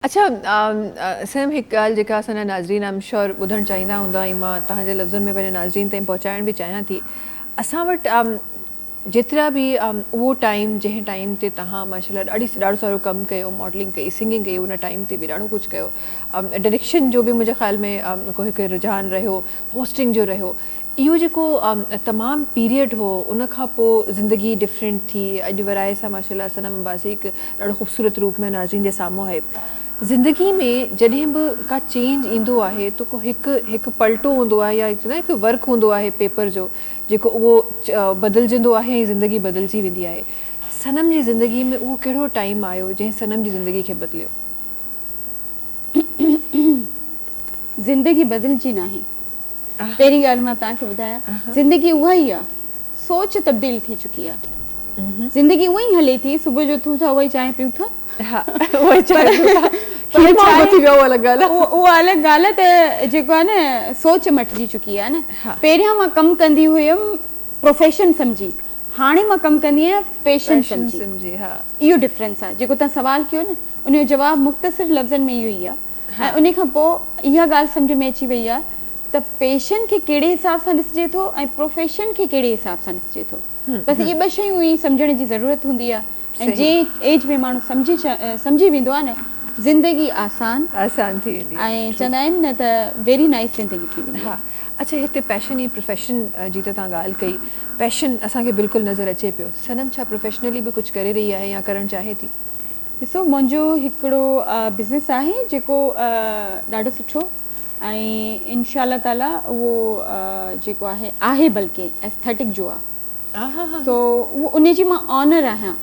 अच्छा सैम हिकु ॻाल्हि जेका असांजा नाज़रीन आम श्योर ॿुधणु चाहींदा हूंदा ऐं मां तव्हांजे लफ़्ज़नि में पंहिंजे नाज़रीन ताईं पहुचाइण बि चाहियां थी। असां वटि जेतिरा बि उहो टाइम जंहिं टाइम ते तव्हां माशाल्लाह ॾाढो सारो कमु कयो, मॉडलिंग कई, सिंगिंग कई, उन टाइम ते बि ॾाढो कुझु कयो, डायरेक्शन जो बि मुंहिंजे ख़्याल में को हिकु रुझान रहियो, होस्टिंग जो रहियो, इहो जेको तमामु पीरियड हो उन खां पोइ ज़िंदगी डिफरेंट थी। अॼु वराए सां माशाल्लाह सनम बाज़ी हिकु ॾाढो ख़ूबसूरत रूप में नाज़रीन जे साम्हूं आहे। ज़िंदगी में जॾहिं बि का चेंज ईंदो आहे त को हिकु पलटो हूंदो आहे या हिकु वर्क हूंदो आहे पेपर जो जेको उहो बदिलजंदो आहे ऐं ज़िंदगी बदिलजी वेंदी आहे। सनम जी ज़िंदगी में उहो कहिड़ो टाइम आयो जंहिं सनम जी ज़िंदगी खे बदिलियो? ज़िंदगी बदिलजी नाहे। पहिरीं ॻाल्हि मां तव्हांखे ॿुधायां, ज़िंदगी उहा ई आहे, सोच तब्दील थी चुकी आहे। ज़िंदगी उहा ई हले थी, सुबुह जो उथूं था उहा ई चांहि पियूं था, उहा अलॻि ॻाल्हि आहे त जेको आहे न सोच मटिजी चुकी आहे न। पहिरियां मां कमु कंदी हुयमि प्रोफेशन सम्झी, हाणे मां कमु कंदी आहियां पैशन सम्झी। इहो डिफरेंस आहे जेको तव्हां सवाल कयो न, उन जो जवाबु मुख़्तसिर लफ़्ज़नि में इहो ई आहे। ऐं उन खां पोइ इहा ॻाल्हि सम्झ में अची वई आहे त पैशन खे कहिड़े हिसाब सां ॾिसिजे थो ऐं प्रोफेशन खे कहिड़े हिसाब सां ॾिसिजे थो। बसि इहे ॿ शयूं ई सम्झण जी ज़रूरत हूंदी आहे। ऐं जंहिं एज में माण्हू सम्झी वेंदो आहे न, ज़िंदगी आसान थी वेंदी ऐं चवंदा आहिनि न त वेरी नाइस ज़िंदगी थी वेंदी। हा, अच्छा हिते पैशन ऐं प्रोफेशन जी त तव्हां ॻाल्हि कई, पैशन असांखे बिल्कुलु नज़र अचे पियो। सनम छा प्रोफेशनली बि कुझु करे रही आहे या करणु चाहे थी? ॾिसो, मुंहिंजो हिकिड़ो बिज़नेस आहे जेको ॾाढो सुठो ऐं इंशाअल्लाह ताला उहो जेको आहे बल्कि एस्थेटिक जो आहे, सो उहो उन जी मां ऑनर आहियां।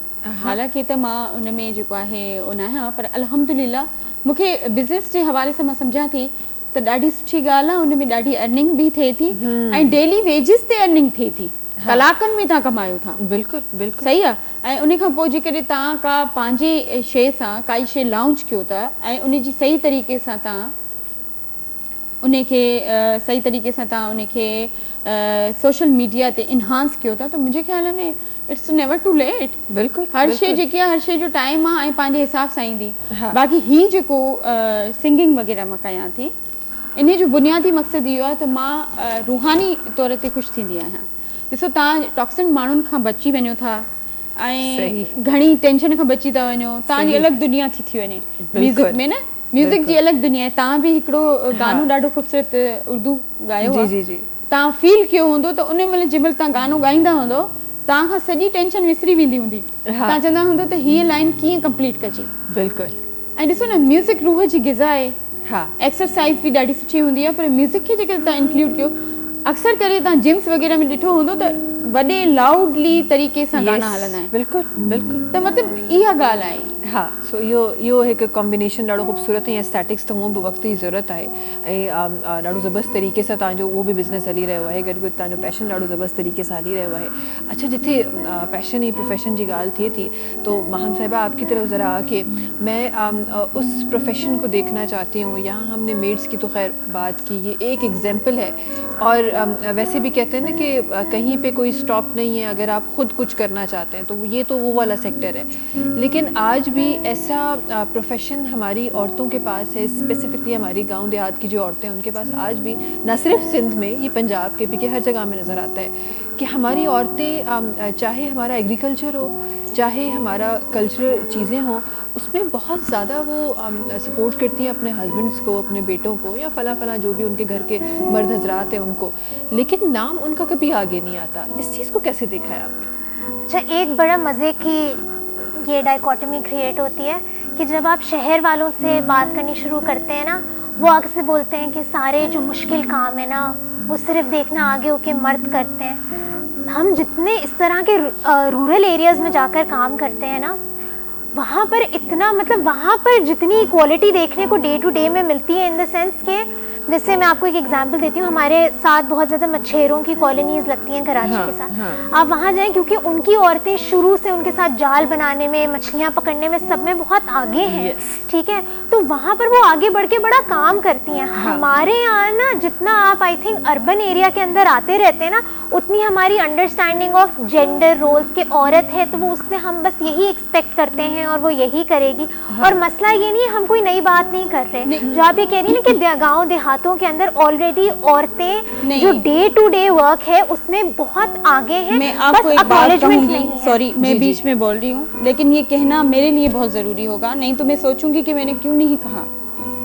हालांकि त मां उन में जेको आहे उन आहियां, पर अल्हम्दुलिल्लाह मूंखे बिज़नेस जे हवाले सां मां सम्झां थी त ॾाढी सुठी ॻाल्हि आहे। उन में ॾाढी अर्निंग बि थिए थी ऐं डेली वेजिस ते अर्निंग थिए थी, कलाकनि में तव्हां कमायो था। बिल्कुलु बिल्कुलु सही आहे। ऐं उन खां पोइ जेकॾहिं तव्हां का पंहिंजे शइ सां काई शइ लॉन्च कयो था ऐं उन जी सही तरीक़े सां तव्हां उनखे सोशल मीडिया ते इनहांस कयो था, त मुंहिंजे ख़्याल में इट्स नेवर टू लेट। बिल्कुलु हर शइ जेकी आहे, हर शइ जो टाइम आहे ऐं पंहिंजे हिसाब सां ईंदी। बाक़ी हीअ जेको सिंगिंग वग़ैरह मां कयां थी, इन जो बुनियादी मक़सदु इहो आहे त मां रूहानी तौर ते ख़ुशि थींदी आहियां। ॾिसो, तव्हां टॉक्सिन माण्हुनि खां बची वञो था ऐं घणी टेंशन खां बची था वञो, तव्हांजी अलॻि दुनिया थी वञे। म्यूज़िक में न, म्यूज़िक जी अलॻि दुनिया आहे। तव्हां बि हिकिड़ो गानो ॾाढो ख़ूबसूरत उर्दू ॻायो आहे, तव्हां फील कयो हूंदो त उन महिल जंहिं महिल तव्हां गानो ॻाईंदा हूंदो, तव्हां खां सॼी टेंशन विसरी वेंदी हूंदी। तव्हां चवंदा हूंदो त हीअ लाइन कीअं कंप्लीट कजे। बिल्कुलु। ऐं ॾिसो न, म्यूज़िक रूह जी ग़िज़ा आहे। एक्सरसाइज़ बि ॾाढी सुठी हूंदी आहे, पर म्यूज़िक खे जेके तव्हां इंक्लूड कयो, अक्सर करे तव्हां जिम्स वग़ैरह में ॾिठो हूंदो त वॾे लाउडली तरीक़े सां गाना हलंदा आहिनि। बिल्कुलु बिल्कुलु। त मतिलबु इहा ॻाल्हि आहे। हा, सो इहो हिकु कॉम्बिनेशन ॾाढो ख़ूबसूरत ऐं एस्थेटिक्स त हूअं बि वक़्त जी ज़रूरत आहे ऐं ॾाढो ज़बरदस्त तरीक़े सां तव्हांजो उहो बि बिज़नेस हली रहियो आहे, गॾु गॾु तव्हांजो पैशन ॾाढो ज़बरदस्त तरीक़े सां हली रहियो आहे। अच्छा, जिथे पैशन ऐं प्रोफेशन जी ॻाल्हि थिए थी, तो माहम साहिबा आपकी तरफ ज़रा आके मैं उस प्रोफेशन को देखना चाहती हूँ। यहाँ हमने मेड्स की तो खैर बात की, ये एक एग्जाम्पल है और वैसे भी कहते हैं ना कि कहीं पे कोई स्टॉप नहीं है अगर आप ख़ुद कुछ करना चाहते हैं, तो ये तो वो वाला सेक्टर है। लेकिन आज भी ऐसा प्रोफेशन हमारी औरतों के पास है, स्पेसिफिकली हमारी गांव देहात की जो औरतें हैं उनके पास आज भी, न सिर्फ सिंध में, ये पंजाब के भी के हर जगह में नज़र आता है कि हमारी औरतें चाहे हमारा एग्रीकल्चर हो, चाहे हमारा कल्चरल चीज़ें हों, उसमें बहुत ज़्यादा वो सपोर्ट करती हैं अपने हस्बैंड्स को, अपने बेटों को या फला जो भी उनके घर के मर्द हजरात हैं उनको, लेकिन नाम उनका कभी आगे नहीं आता। इस चीज़ को कैसे देखा है आपने? अच्छा, एक बड़ा मज़े की ये डाइकोटमी क्रिएट होती है कि जब आप शहर वालों से बात करनी शुरू करते हैं ना, वो आगे से बोलते हैं कि सारे जो मुश्किल काम है ना, वो सिर्फ देखना आगे होके मर्द करते हैं। हम जितने इस तरह के रूरल एरियाज़ में जाकर काम करते हैं ना, वहाँ पर इतना, मतलब वहाँ पर जितनी इक्वालिटी देखने को डे टू डे में मिलती है, इन द सेंस के जैसे मैं आपको एक एग्जांपल देती हूँ, हमारे साथ बहुत ज़्यादा मच्छरों की कॉलोनीज़ लगती हैं कराची के साथ। आप वहाँ जाएं, क्योंकि उनकी औरतें शुरू से उनके साथ जाल बनाने में, मछलियाँ पकड़ने में, सब में बहुत आगे हैं। ठीक है, तो वहाँ पर वो आगे बढ़ के बड़ा काम करती हैं। हमारे यहाँ ना, जितना आप आई थिंक अर्बन एरिया के अंदर आते रहते हैं ना, उतनी हमारी अंडरस्टैंडिंग ऑफ जेंडर रोल्स के औरत है तो वो उससे हम बस यही एक्सपेक्ट करते हैं और वो यही करेगी। और मसला ये नहीं है, हम कोई नई बात नहीं कर रहे। जो आप ये कह रही है ना कि गाँव देहातों के अंदर ऑलरेडी औरतें जो डे टू डे वर्क है उसमें बहुत आगे हैं। मैं आपको एक बात acknowledgement नहीं कहूंगी, है। सॉरी मैं बीच में बोल रही हूँ, लेकिन ये कहना मेरे लिए बहुत जरूरी होगा, नहीं तो मैं सोचूंगी कि मैंने क्यों नहीं कहा।